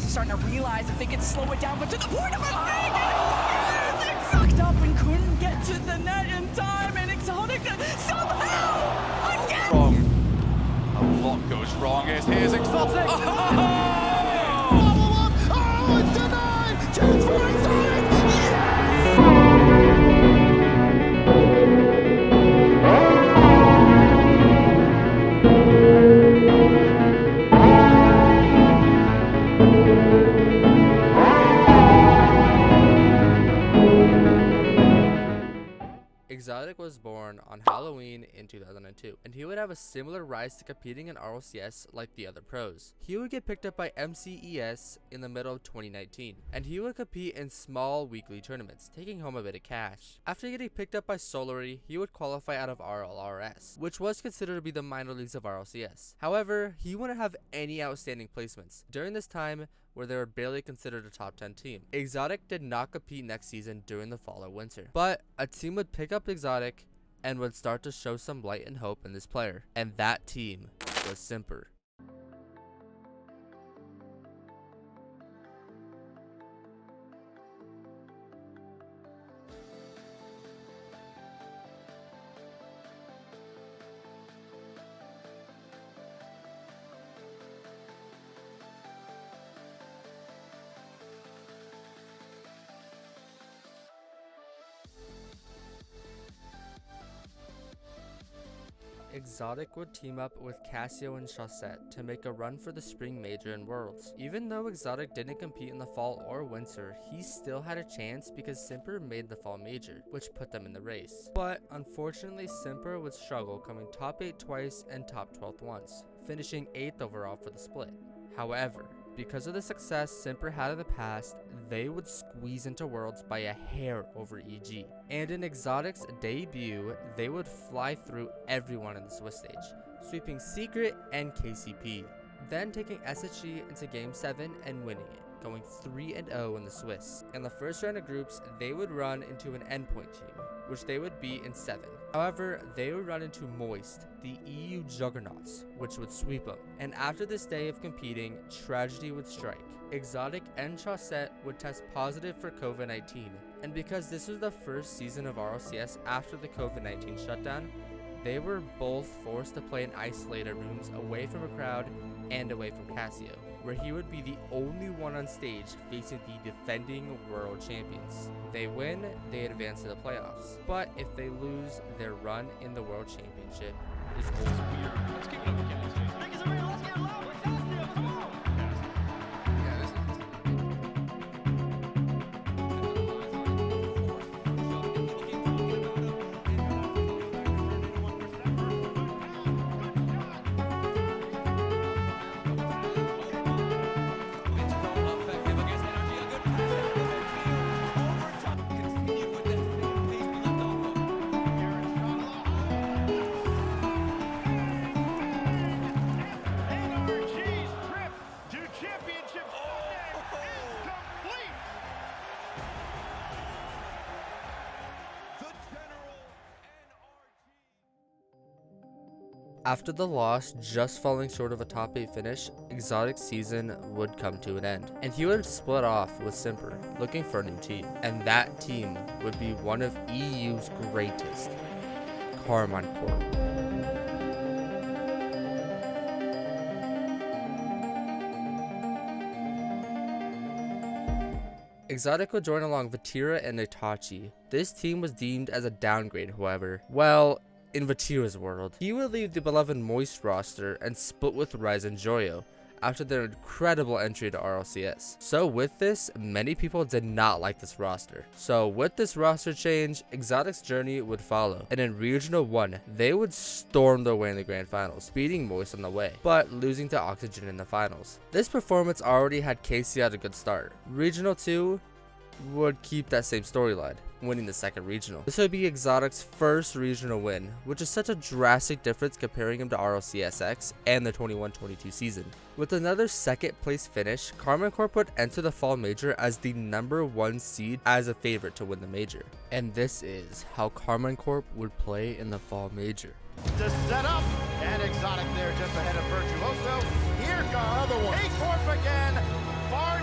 are starting to realize if they can slow it down, but to the point of it sucked up and couldn't get to the net in time, and ExoTiiK somehow again. Wrong. A lot goes wrong. Here's ExoTiiK. Oh, it's denied! Chance for ExoTiiK! ExoTiiK was born on Halloween in 2002, and he would have a similar rise to competing in RLCS like the other pros. He would get picked up by MCES in the middle of 2019, and he would compete in small weekly tournaments, taking home a bit of cash. After getting picked up by Solary, he would qualify out of RLRS, which was considered to be the minor leagues of RLCS. However, he wouldn't have any outstanding placements during this time, where they were barely considered a top 10 team. ExoTiiK did not compete next season during the fall or winter, but a team would pick up ExoTiiK and would start to show some light and hope in this player, and that team was symphony. ExoTiiK would team up with Casio and Chaussette to make a run for the Spring Major and Worlds. Even though ExoTiiK didn't compete in the fall or winter, he still had a chance because symphony made the fall major, which put them in the race. But unfortunately, symphony would struggle, coming top 8 twice and top 12th once, finishing 8th overall for the split. However, because of the success symphony had in the past, they would squeeze into Worlds by a hair over EG. And in ExoTiiK's debut, they would fly through everyone in the Swiss stage, sweeping Secret and KCP, then taking SHG into Game 7 and winning it, going 3-0 in the Swiss. In the first round of groups, they would run into an endpoint team, which they would beat in 7. However, they would run into Moist, the EU juggernauts, which would sweep them. And after this day of competing, tragedy would strike. ExoTiiK and Chaussette would test positive for COVID-19. And because this was the first season of RLCS after the COVID-19 shutdown, they were both forced to play in isolated rooms away from a crowd and away from Casio, where he would be the only one on stage facing the defending world champions. They win, they advance to the playoffs. But if they lose, their run in the world championship is over. Let's keep it up again. Let's get loud with Casio, come on! After the loss, just falling short of a top 8 finish, ExoTiiK's season would come to an end, and he would split off with symphony, looking for a new team. And that team would be one of EU's greatest, Karmine Corp. ExoTiiK would join along Vatira and Itachi. This team was deemed as a downgrade, however. Well, in Vatira's world, he would leave the beloved Moist roster and split with Rise and Joyo after their incredible entry to RLCS. So with this, many people did not like this roster. So with this roster change, ExoTiiK's journey would follow, and in Regional 1, they would storm their way in the Grand Finals, beating Moist on the way, but losing to Oxygen in the finals. This performance already had KC at a good start. Regional 2 would keep that same storyline, winning the second regional. This would be ExoTiiK's first regional win, which is such a drastic difference comparing him to RLCSX and the 21-22 season. With another second place finish, Karmine Corp would enter the fall major as the #1 seed as a favorite to win the major. And this is how Karmine Corp would play in the fall major. To set up, and ExoTiiK there just ahead of Virtuoso. Here comes the other one. A Corp again, far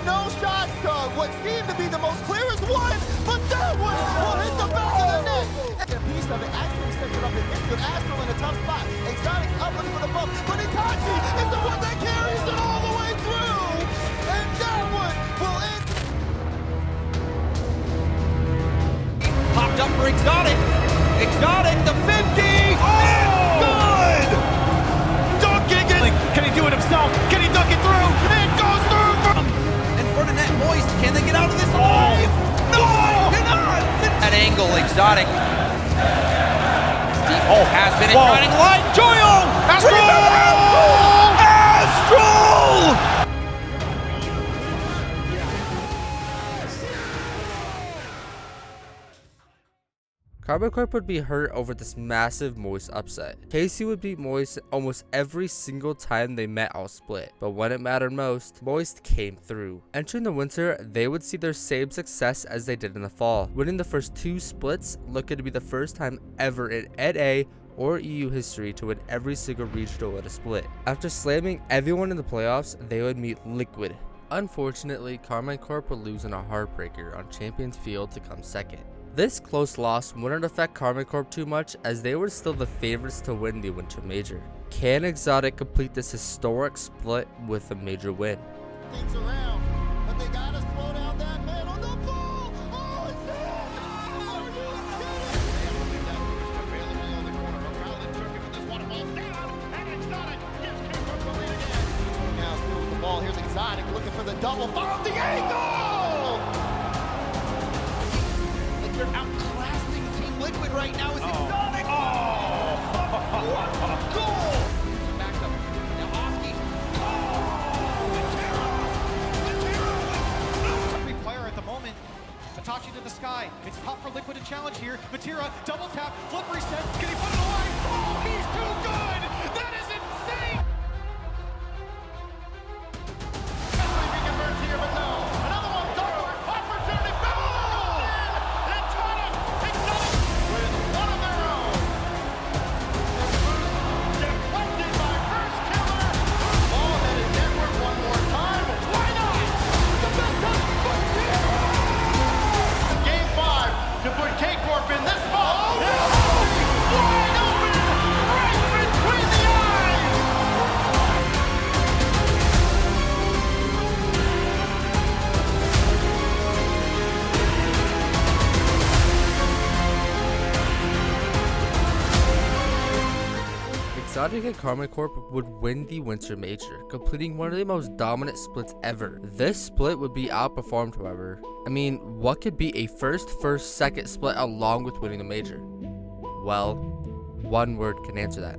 no shots to what seemed to be the most clearest one, but that one will hit the back of the net. A piece of it actually sets it up in midfield. Astral in a tough spot. ExoTiiK up looking for the bump, but Itachi is the one that carries it all the way through, and that one will end. Popped up for ExoTiiK. ExoTiiK, the 50. Oh! Good! Dunking it. Can he do it himself? Can he dunk it through? It goes through. In front of net, Moist. Can they get out of this alive? No! Cannot! That angle, ExoTiiK. Oh, has been in running line. Joyo! Astral! Astral! Karmine Corp would be hurt over this massive Moist upset. KC would beat Moist almost every single time they met all split, but when it mattered most, Moist came through. Entering the winter, they would see their same success as they did in the fall, winning the first 2 splits, looking to be the first time ever in NA or EU history to win every single regional in a split. After slamming everyone in the playoffs, they would meet Liquid. Unfortunately, Karmine Corp would lose in a heartbreaker on Champions Field to come second. This close loss wouldn't affect Karmine Corp too much, as they were still the favorites to win the Winter Major. Can ExoTiiK complete this historic split with a major win? Things around, but they gotta slow down that man on the ball. Oh, it's there! Oh, are you kidding? Available on the corner. O'Reilly took him with this one ball down, and ExoTiiK gives King Corp the lead again. Now still with the ball. Here's ExoTiiK looking for the double. Found the angle! Like they're outclassing Team Liquid right now. Is ExoTiiK? What a goal! Back up. Now Oski. Player at the moment. Itachi to the sky. It's tough for Liquid to challenge here. Matira, double tap, flip reset. Can he put it away? Oh, he's too good! That is insane! He converts here, but no. Another one, double opportunity. Boom! ExoTiiK with one of their own. Deflected by first killer. Ball headed network one more time. Why not? The best time for Game 5 to put K-Corp in this ball. Wide open, right between the eyes. ExoTiiK and Karmine Corp would win the Winter Major, completing one of the most dominant splits ever. This split would be outperformed, however. I mean, what could be a first, second split along with winning the major? Well, one word can answer that.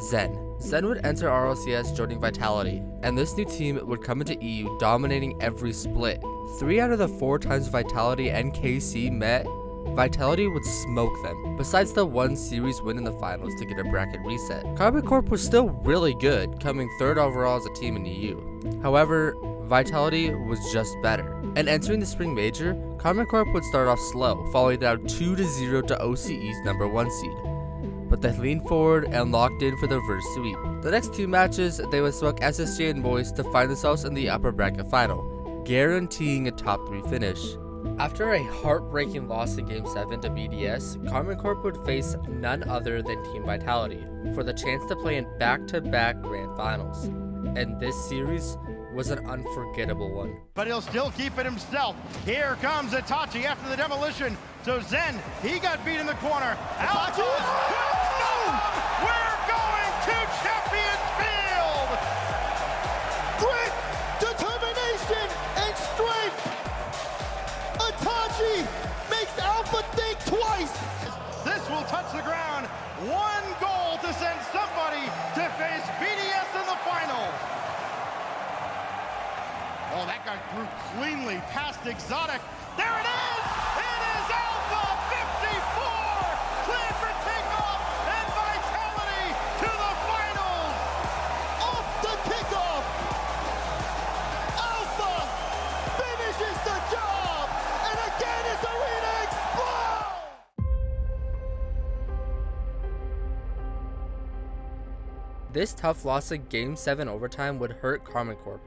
Zen. Zen would enter RLCS joining Vitality, and this new team would come into EU dominating every split. 3 out of the 4 times Vitality and KC met, Vitality would smoke them, besides the 1 series win in the finals to get a bracket reset. Karmine Corp was still really good, coming 3rd overall as a team in EU. However, Vitality was just better. And entering the Spring Major, Karmine Corp would start off slow, falling down 2-0 to OCE's #1 seed. But they leaned forward and locked in for the reverse sweep. The next 2 matches, they would smoke SSG and Moist to find themselves in the upper bracket final, guaranteeing a top 3 finish. After a heartbreaking loss in Game 7 to BDS, Karmine Corp would face none other than Team Vitality for the chance to play in back-to-back Grand Finals. And this series was an unforgettable one. But he'll still keep it himself. Here comes Itachi after the demolition. So Zen, he got beat in the corner. Itachi! No! We're going to Champions Field! Grit, determination, and strength! Itachi makes Alpha think twice! This will touch the ground. 1 goal to send somebody to face BDS in the final. Oh, that got through cleanly past ExoTiiK. There it is! It is Alpha 54! Cleared for takeoff and Vitality to the finals! Off the kickoff! Alpha finishes the job! And again his arena explodes! This tough loss in Game 7 overtime would hurt Karmine Corp.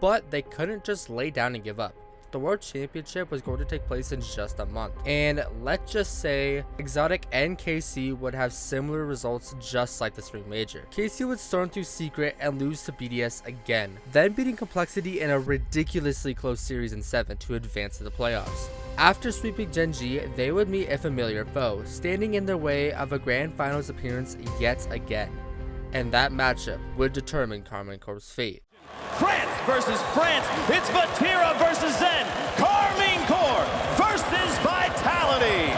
But they couldn't just lay down and give up. The World Championship was going to take place in just a month. And let's just say ExoTiiK and KC would have similar results just like the Spring Major. KC would storm through Secret and lose to BDS again, then beating Complexity in a ridiculously close series in 7 to advance to the playoffs. After sweeping Gen G, they would meet a familiar foe, standing in their way of a Grand Finals appearance yet again. And that matchup would determine Karmine Corp's fate. France versus France. It's Vatira versus Zen. Karmine Corp versus Vitality.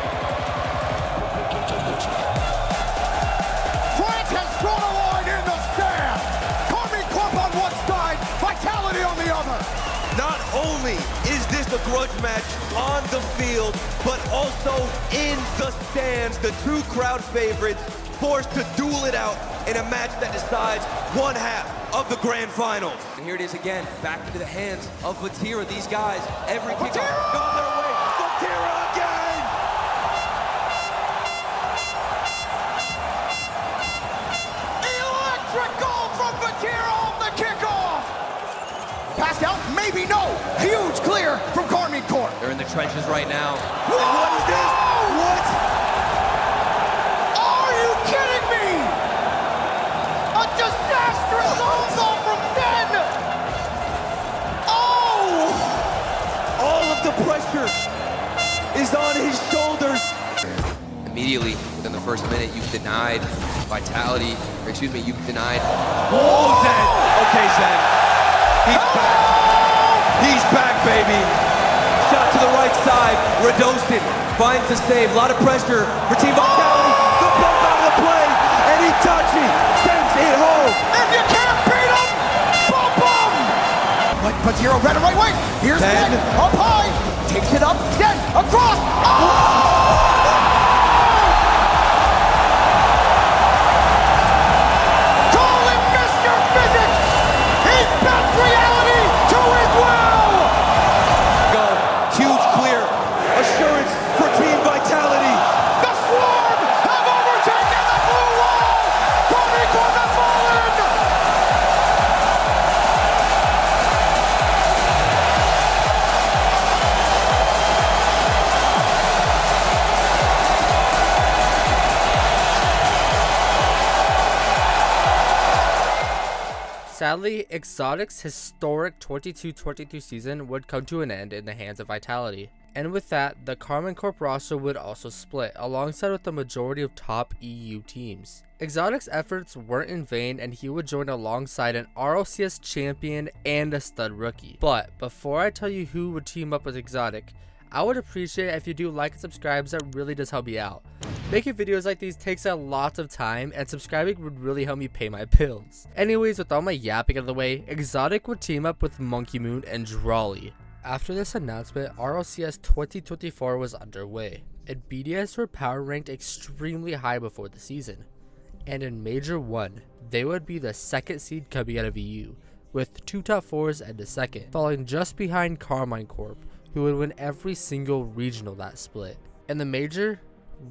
France has drawn a line in the sand. Karmine Corp on one side, Vitality on the other. Not only is this a grudge match on the field, but also in the stands, the two crowd favorites forced to duel it out in a match that decides one half of the grand finals. And here it is again, back into the hands of Vatira. These guys, every kickoff Gone their way. Vatira again. Electric goal from Vatira on the kickoff. Passed out, maybe no. Huge clear from Karmine Corp. They're in the trenches right now. What is this? What? Are you kidding me? A disastrous zone goal from Ben. Oh! All of the pressure is on his shoulders. Immediately, within the first minute, you've denied Vitality, or excuse me, you've denied. Oh, Zen. Okay, Zen. He's back. He's back, baby. Shot to the right side. Rennaisance finds the save. A lot of pressure for Team Vitality. The bump out of the play. And Itachi sends it home. If you can't beat him, bump him! But Vatira ran it right way. Here's Zen. Ben up high. Takes it up. Zen across. Oh! Call him Mr. Physics. He bends reality to his will. Go. Huge clear. Assurance for Team Vitality. The Swarm have overtaken the blue wall. Karmine Corp have fallen. Sadly, ExoTiiK's historic 22-23 season would come to an end in the hands of Vitality. And with that, the Karmine Corp roster would also split, alongside with the majority of top EU teams. ExoTiiK's efforts weren't in vain, and he would join alongside an RLCS champion and a stud rookie. But before I tell you who would team up with ExoTiiK, I would appreciate it if you do like and subscribe, as that really does help me out. Making videos like these takes a lot of time, and subscribing would really help me pay my bills. Anyways, with all my yapping out of the way, ExoTiiK would team up with Monkey Moon and Drawley. After this announcement, RLCS 2024 was underway, and BDS were power ranked extremely high before the season. And in Major 1, they would be the second seed coming out of EU, with 2 top 4s and a second, falling just behind Karmine Corp, who would win every single regional that split. And the Major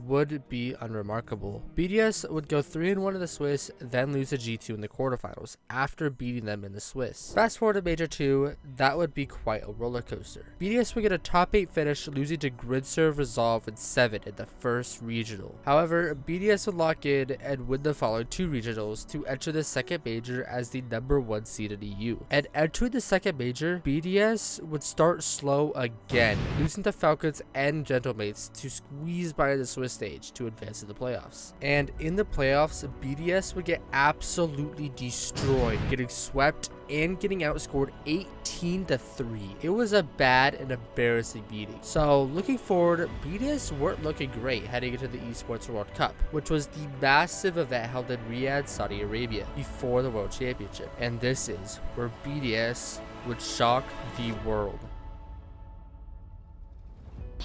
would be unremarkable. BDS would go 3-1 in the Swiss, then lose to G2 in the quarterfinals after beating them in the Swiss. Fast forward to Major 2, that would be quite a roller coaster. BDS would get a top 8 finish, losing to GridServe Resolve in 7 in the first regional. However, BDS would lock in and win the following 2 regionals to enter the second major as the number 1 seed in EU. And entering the second major, BDS would start slow again, losing to Falcons and Gentlemates to squeeze by the Swiss stage to advance to the playoffs. And in the playoffs, BDS would get absolutely destroyed, getting swept and getting outscored 18-3. It was a bad and embarrassing beating. So looking forward, BDS weren't looking great heading into the Esports World Cup, which was the massive event held in Riyadh, Saudi Arabia before the World Championship. And this is where BDS would shock the world.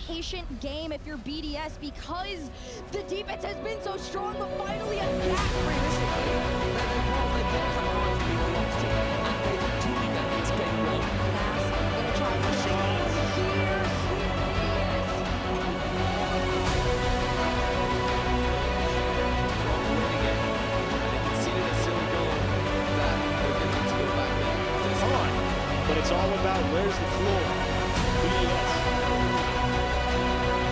Patient game if you're BDS, because the defense has been so strong, but finally a but it's all about where's the floor. BDS.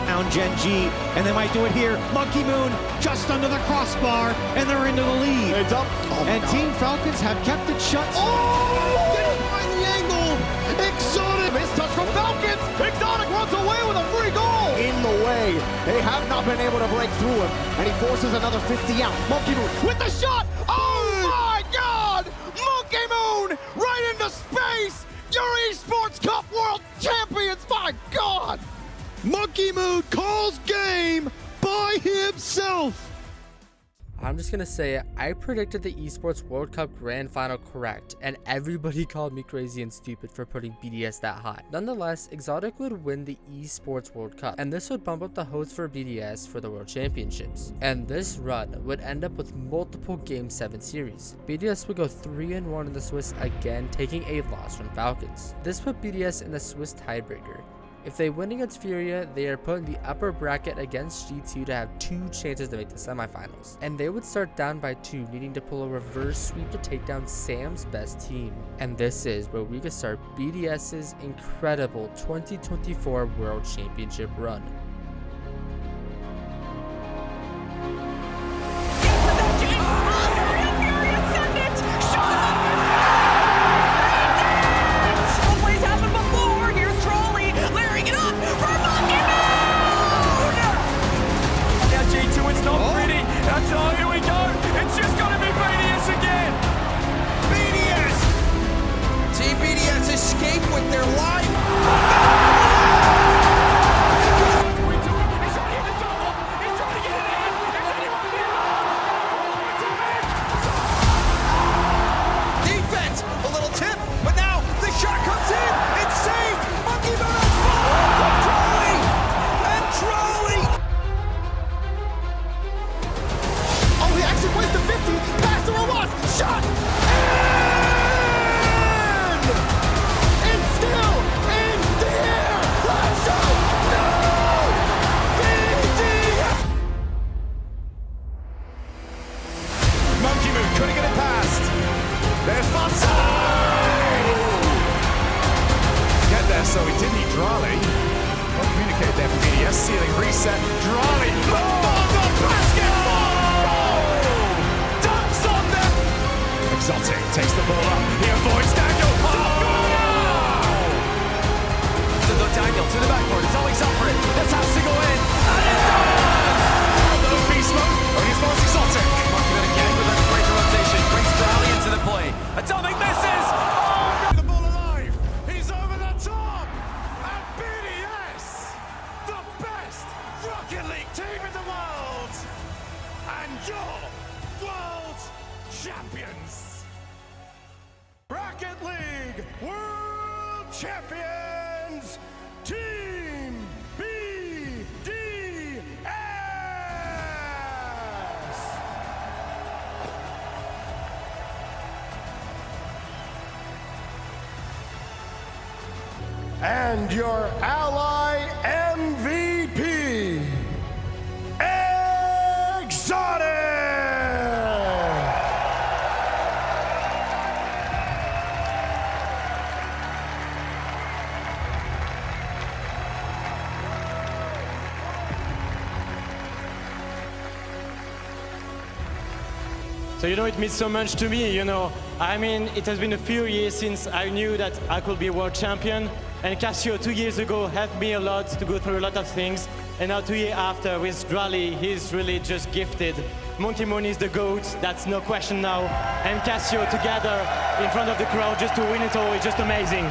Down Gen G, and they might do it here. Monkey Moon just under the crossbar, and they're into the lead. It's up. And Team Falcons have kept it shut. Oh! Didn't find the angle. ExoTiiK. Missed touch from Falcons. ExoTiiK runs away with a free goal. In the way. They have not been able to break through him, and he forces another 50 out. Monkey Moon with the shot. Oh my God! Monkey Moon right into space. Your Esports Cup World Champions. My God! Monkey Moon calls game by himself. I'm just gonna say it, I predicted the Esports World Cup Grand Final correct, and everybody called me crazy and stupid for putting BDS that high. Nonetheless, ExoTiiK would win the Esports World Cup, and this would bump up the hopes for BDS for the World Championships. And this run would end up with multiple Game 7 series. BDS would go 3-1 in the Swiss again, taking a loss from Falcons. This put BDS in the Swiss tiebreaker. If they win against Furia, they are put in the upper bracket against G2 to have 2 chances to make the semifinals. And they would start down by 2, needing to pull a reverse sweep to take down Sam's best team. And this is where we could start BDS's incredible 2024 World Championship run. Team BDS escape with their life. Defense, a little tip, but now the shot comes in. It's saved. Monkey Moon has fallen from Trolley. Oh, he actually wins the 50. Pass to Ross. Shot. Couldn't get it past. There's Vortex! Get there, so he didn't need Drali. Well communicated there from BDS, ceiling reset. Drali! Oh, the basketball! Dunks on them! ExoTiiK takes the ball up. He avoids Daniel. Oh! To the Daniel, to the backboard. It's always up for it. This has to go in. And it's done! No beast mode. Only as far as ExoTiiK. Marking it again with a great rotation. Brings Drali into the play. Atomic misses! Oh! The ball alive. He's over the top. And BDS, the best Rocket League team in the world. And your world champions. Rocket League World Champions, Team BDS. And your ally MVP, ExoTiiK! So, you know, it means so much to me, you know. I mean, it has been a few years since I knew that I could be a world champion. And Cassio 2 years ago helped me a lot to go through a lot of things. And now 2 years after with Drali, he's really just gifted. Monkey Moon is the GOAT, that's no question now. And Cassio together in front of the crowd just to win it all is just amazing.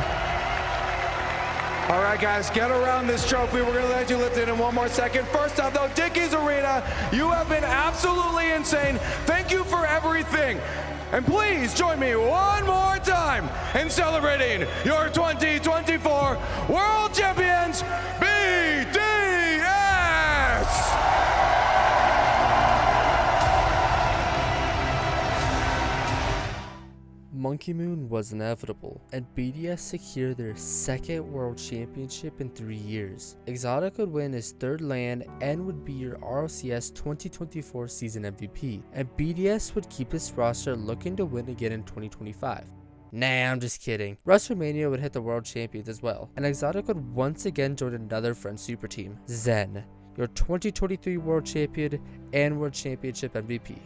All right, guys, get around this trophy. We're going to let you lift it in one more second. First off, though, Dickies Arena, you have been absolutely insane. Thank you for everything. And please join me one more time in celebrating your 2024 World Champions, BDS! Monkey Moon was inevitable, and BDS secured their second World Championship in 3 years. ExoTiiK would win his third LAN and would be your RLCS 2024 season MVP, and BDS would keep his roster looking to win again in 2025. Nah, I'm just kidding. WrestleMania would hit the world champions as well, and ExoTiiK would once again join another friend super team, Zen, your 2023 world champion and world championship MVP,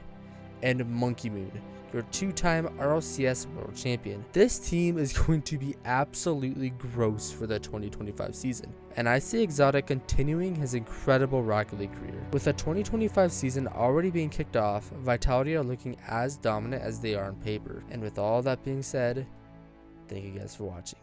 and Monkey Moon, your 2-time RLCS world champion. This team is going to be absolutely gross for the 2025 season, and I see ExoTiiK continuing his incredible Rocket League career. With the 2025 season already being kicked off, Vitality are looking as dominant as they are on paper. And with all that being said, thank you guys for watching.